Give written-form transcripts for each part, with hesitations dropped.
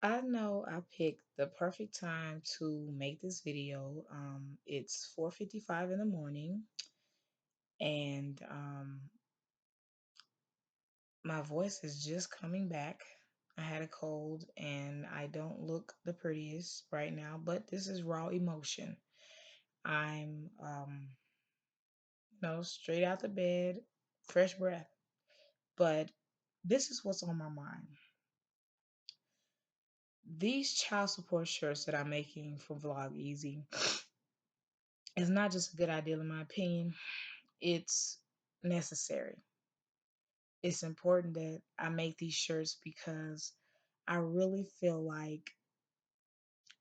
I know I picked the perfect time to make this video. It's 4:55 in the morning, and my voice is just coming back. I had a cold, and I don't look the prettiest right now, but this is raw emotion. I'm, straight out the bed, fresh breath. But this is what's on my mind. These child support shirts that I'm making for Vlog Easy is not just a good idea, in my opinion. It's necessary. It's important that I make these shirts because I really feel like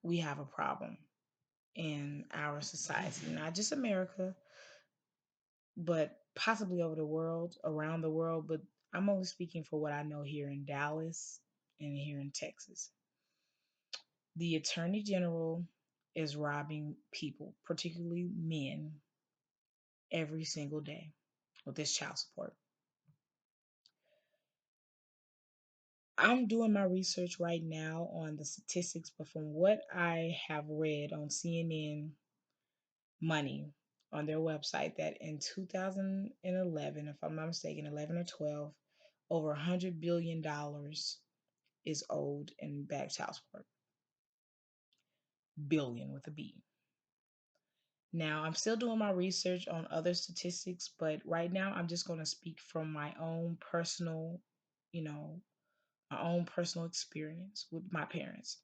we have a problem in our society, not just America, but possibly over the world, around the world. But I'm only speaking for what I know here in Dallas and here in Texas. The Attorney General is robbing people, particularly men, every single day with this child support. I'm doing my research right now on the statistics, but from what I have read on CNN Money on their website, that in 2011, if I'm not mistaken, 11 or 12, over $100 billion is owed in back child support. Billion with a B. Now, I'm still doing my research on other statistics, but right now I'm just going to speak from you know, my own personal experience with my parents.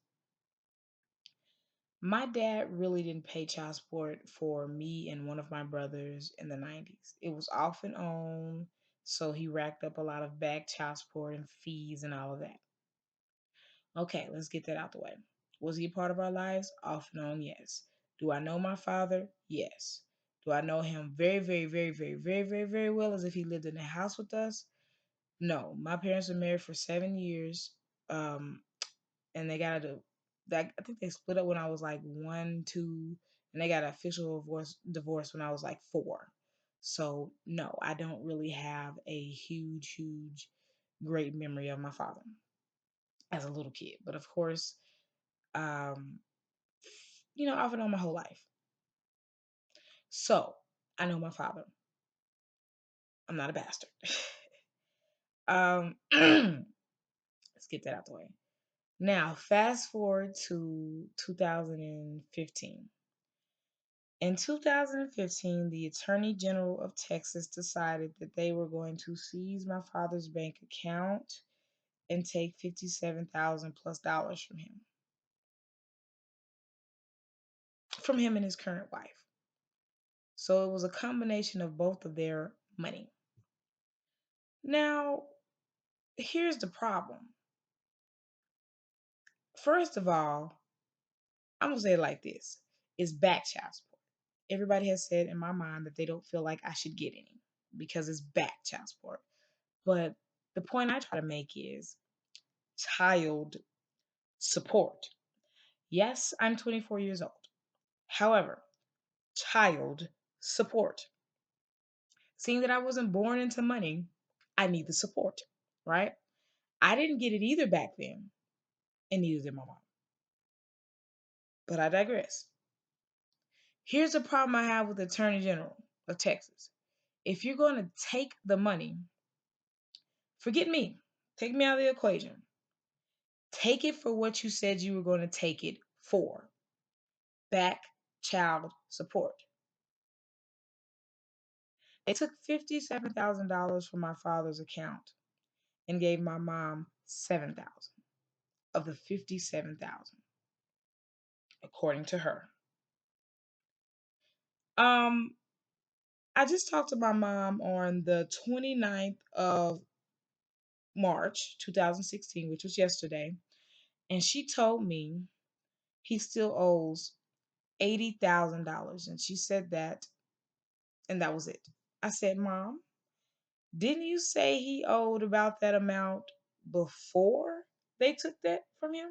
My dad really didn't pay child support for me and one of my brothers in the 90s. It was off and on, so he racked up a lot of back child support and fees and all of that. Okay, let's get that out the way. Was he a part of our lives? Off and on, yes. Do I know my father? Yes. Do I know him very, very, very, very, very, very, very well as if he lived in the house with us? No. My parents were married for 7 years. Um, and they got a that I think they split up when I was like 1, 2, and they got an official divorce when I was like 4. So no, I don't really have a huge, huge, great memory of my father as a little kid. But of course, um, off and on my whole life. So I know my father. I'm not a bastard. Let's get that out the way. Now, fast forward to 2015. In 2015, the Attorney General of Texas decided that they were going to seize my father's bank account and take 57,000 plus dollars from him and his current wife. So it was a combination of both of their money. Now, here's the problem. First of all, I'm gonna say it like this: it's back child support. Everybody has said in my mind that they don't feel like I should get any because it's back child support. But the point I try to make is child support. Yes, I'm 24 years old. However, child support. Seeing that I wasn't born into money, I need the support, right? I didn't get it either back then, and neither did my mom. But I digress. Here's the problem I have with the Attorney General of Texas. If you're going to take the money, forget me, take me out of the equation. Take it for what you said you were going to take it for, back child support. They took $57,000 from my father's account and gave my mom 7,000 of the 57,000, according to her. Um, I just talked to my mom on the 29th of March 2016, which was yesterday, and she told me he still owes $80,000. And she said that, and that was it. I said, Mom, didn't you say he owed about that amount before they took that from him?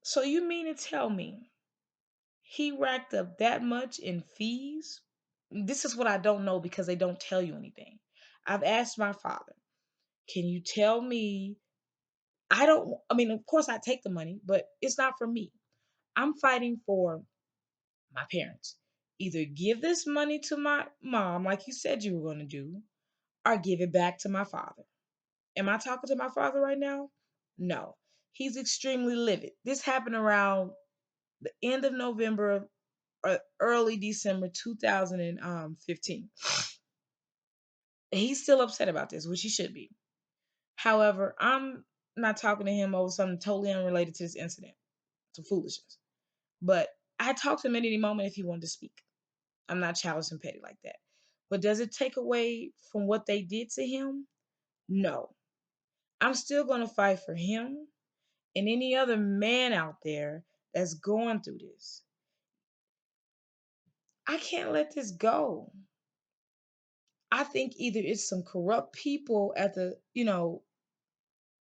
So you mean to tell me he racked up that much in fees? This is what I don't know because they don't tell you anything. I've asked my father. Can you tell me? I don't, I mean, of course, I take the money, but it's not for me. I'm fighting for my parents. Either give this money to my mom, like you said you were going to do, or give it back to my father. Am I talking to my father right now? No. He's extremely livid. This happened around the end of November or early December 2015. He's still upset about this, which he should be. However, I'm not talking to him over something totally unrelated to this incident. Some foolishness. But I talked to him at any moment if he wanted to speak. I'm not childish and petty like that. But does it take away from what they did to him? No. I'm still going to fight for him and any other man out there that's going through this. I can't let this go. I think either it's some corrupt people at the,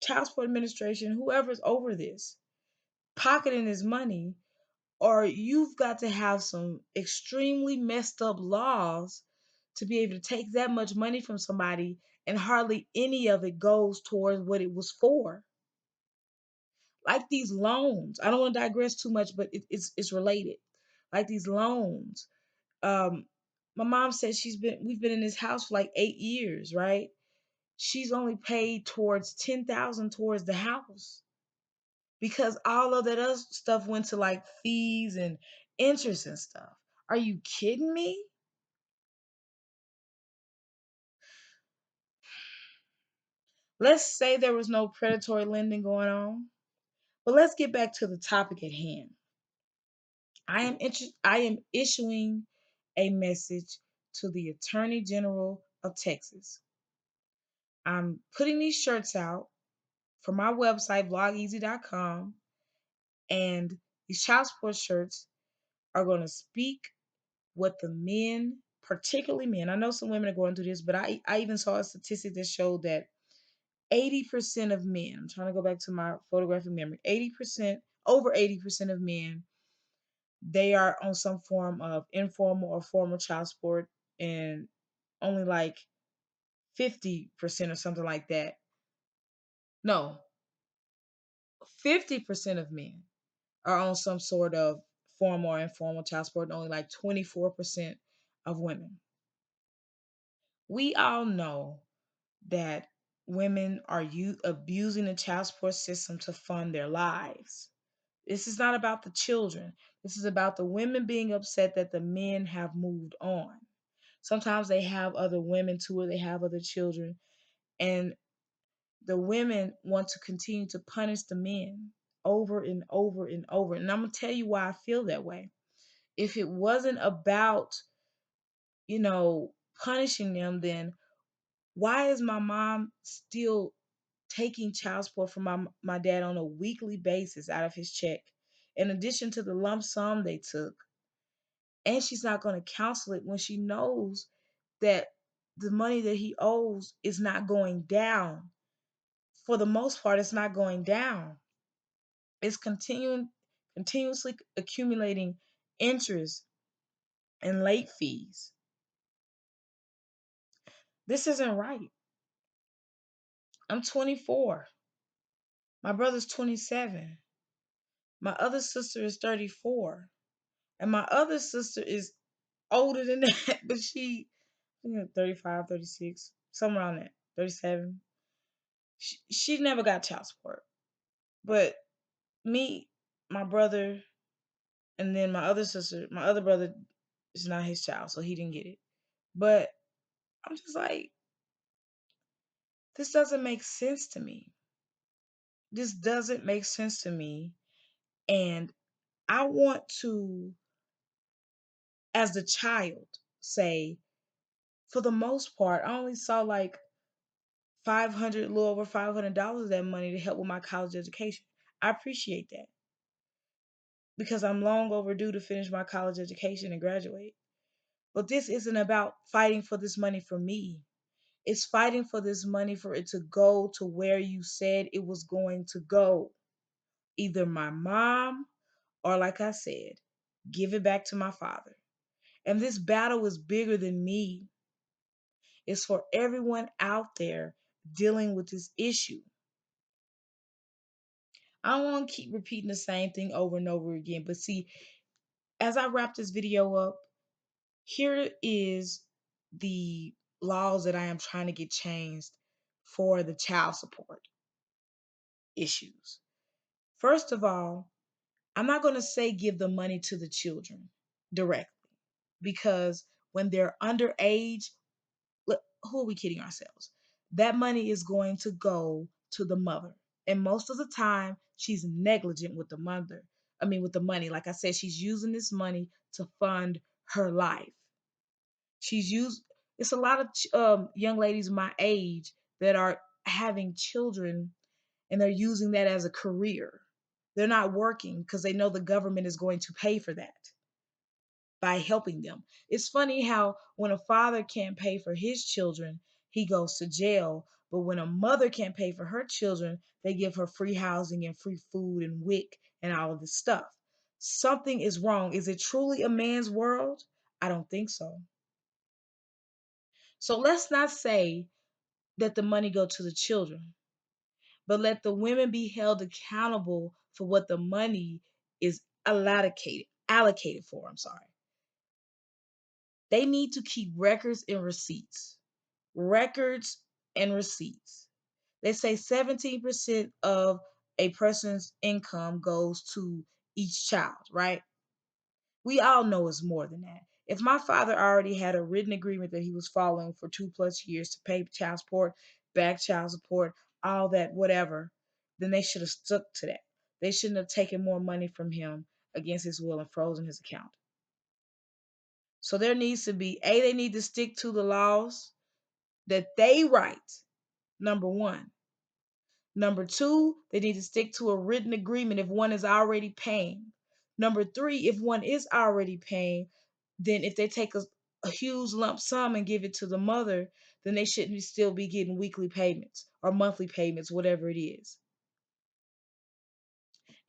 child support administration, whoever's over this, pocketing his money, or you've got to have some extremely messed up laws to be able to take that much money from somebody and hardly any of it goes towards what it was for. Like these loans. I don't want to digress too much, but it's related. Like these loans. Um, my mom said we've been in this house for like 8 years, right? She's only paid towards 10,000 towards the house because all of that other stuff went to like fees and interest and stuff. Are you kidding me? Let's say there was no predatory lending going on, but let's get back to the topic at hand. I am issuing a message to the Attorney General of Texas. I'm putting these shirts out for my website, blogeasy.com, and these child support shirts are going to speak what the men, particularly men, I know some women are going through this, but I even saw a statistic that showed that 80% of men, I'm trying to go back to my photographic memory, 80%, over 80% of men, they are on some form of informal or formal child support, and only like 50% or something like that. No, 50% of men are on some sort of formal or informal child support, and only like 24% of women. We all know that women are abusing the child support system to fund their lives. This is not about the children. This is about the women being upset that the men have moved on. Sometimes they have other women too, or they have other children, and the women want to continue to punish the men over and over and over. And I'm going to tell you why I feel that way. If it wasn't about, you know, punishing them, then why is my mom still taking child support from my dad on a weekly basis out of his check, in addition to the lump sum they took? And she's not going to counsel it when she knows that the money that he owes is not going down. For the most part, it's not going down. It's continuously accumulating interest and late fees. This isn't right. I'm 24. My brother's 27. My other sister is 34. And my other sister is older than that, but I think 35, 36, somewhere around that, 37. She never got child support. But me, my brother, and then my other sister, my other brother is not his child, so he didn't get it. But I'm just like, this doesn't make sense to me. This doesn't make sense to me. And I want to, as the child, say, for the most part, I only saw like 500, a little over $500 of that money to help with my college education. I appreciate that because I'm long overdue to finish my college education and graduate. But this isn't about fighting for this money for me. It's fighting for this money for it to go to where you said it was going to go. Either my mom, or like I said, give it back to my father. And this battle is bigger than me. It's for everyone out there dealing with this issue. I don't want to keep repeating the same thing over and over again, but see, as I wrap this video up, here is the laws that I am trying to get changed for the child support issues. First of all, I'm not going to say give the money to the children directly, because when they're underage, who are we kidding ourselves? That money is going to go to the mother. And most of the time, she's negligent with the mother. I mean, with the money. Like I said, she's using this money to fund her life. She's used, it's a lot of young ladies my age that are having children and they're using that as a career. They're not working because they know the government is going to pay for that by helping them. It's funny how when a father can't pay for his children, he goes to jail. But when a mother can't pay for her children, they give her free housing and free food and WIC and all of this stuff. Something is wrong. Is it truly a man's world? I don't think so. So let's not say that the money go to the children, but let the women be held accountable for what the money is allocated for. I'm sorry. They need to keep records and receipts. Records and receipts. They say 17% of a person's income goes to each child, right? We all know it's more than that. If my father already had a written agreement that he was following for 2+ years to pay child support, back child support, all that, whatever, then they should have stuck to that. They shouldn't have taken more money from him against his will and frozen his account. So there needs to be, they need to stick to the laws that they write, number one. Number two, they need to stick to a written agreement if one is already paying. Number three, if one is already paying, then if they take a huge lump sum and give it to the mother, then they shouldn't still be getting weekly payments or monthly payments, whatever it is.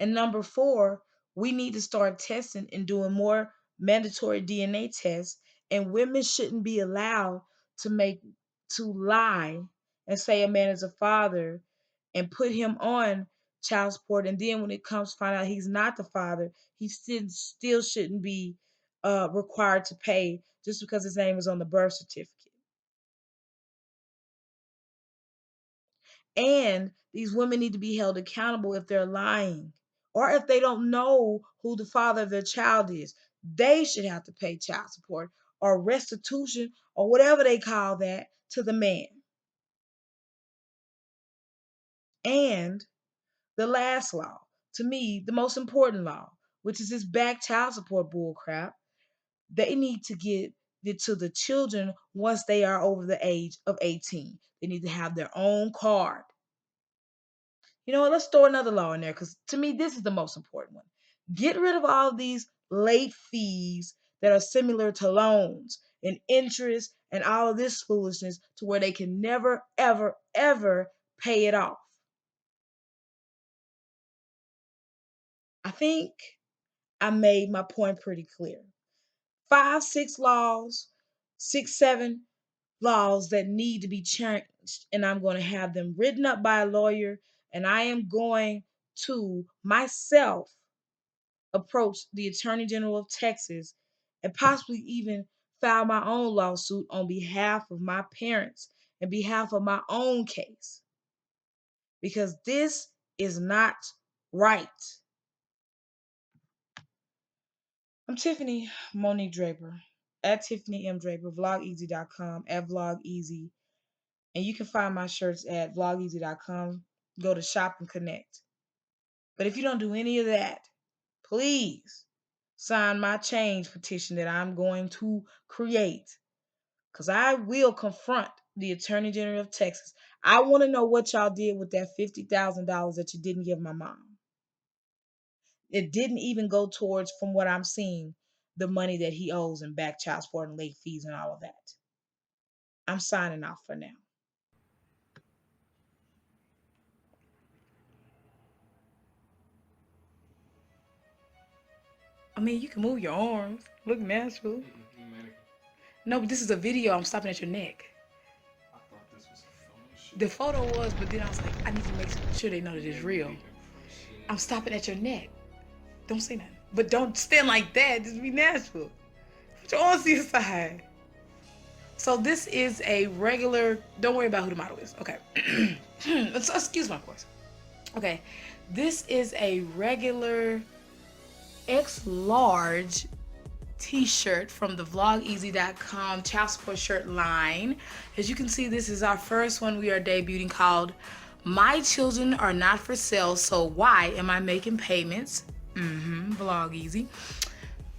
And number four, we need to start testing and doing more mandatory DNA tests. And women shouldn't be allowed to lie and say a man is a father and put him on child support. And then when it comes to find out he's not the father, he still shouldn't be required to pay just because his name is on the birth certificate. And these women need to be held accountable if they're lying or if they don't know who the father of their child is. They should have to pay child support or restitution or whatever they call that to the man. And the last law, to me, the most important law, which is this back child support bull crap, they need to get it to the children once they are over the age of 18. They need to have their own card. You know what? Let's throw another law in there because to me, this is the most important one. Get rid of all of these late fees that are similar to loans and interest and all of this foolishness to where they can never, ever, ever pay it off. I think I made my point pretty clear. 5, 6 laws, 6, 7 laws that need to be changed, and I'm going to have them written up by a lawyer, and I am going to myself approach the Attorney General of Texas and possibly even file my own lawsuit on behalf of my parents and behalf of my own case because this is not right. I'm Tiffany Monique Draper at Tiffany M. Draper, vlogeasy.com, at vlogeasy. And you can find my shirts at vlogeasy.com. Go to shop and connect. But if you don't do any of that, please sign my change petition that I'm going to create. Because I will confront the Attorney General of Texas. I want to know what y'all did with that $50,000 that you didn't give my mom. It didn't even go towards, from what I'm seeing, the money that he owes in back child support and late fees and all of that. I'm signing off for now. I mean, you can move your arms. Look natural. No, but this is a video. I'm stopping at your neck. The photo was, but then I was like, I need to make sure they know that it's real. I'm stopping at your neck. Don't say nothing. But don't stand like that. Just be natural. Put your arms to your side. So this is a regular, don't worry about who the model is. Okay. Excuse my voice. Okay. This is a regular X large t-shirt from the vlogeasy.com child support shirt line. As you can see, this is our first one we are debuting, called My Children Are Not For Sale, So Why Am I Making Payments? Vlog easy.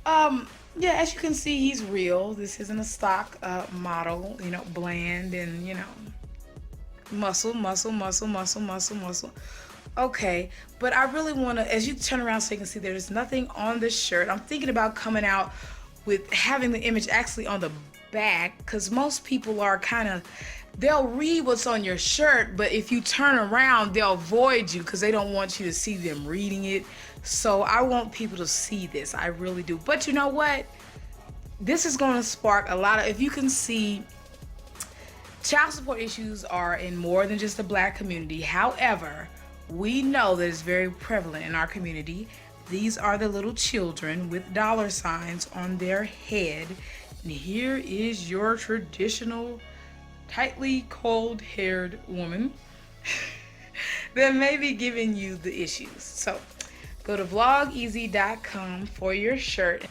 Yeah, as you can see, he's real. This isn't a stock model, you know, bland and, you know, muscle. Okay, but I really want to, as you turn around so you can see, there's nothing on this shirt. I'm thinking about coming out with having the image actually on the back, because most people are kind of, they'll read what's on your shirt, but if you turn around, they'll avoid you because they don't want you to see them reading it. So I want people to see this. I really do. But you know what? This is going to spark a lot of, if you can see, child support issues are in more than just the Black community. However, we know that it's very prevalent in our community. These are the little children with dollar signs on their head. And here is your traditional, tightly coiled-haired woman that may be giving you the issues. So go to vlogeasy.com for your shirt.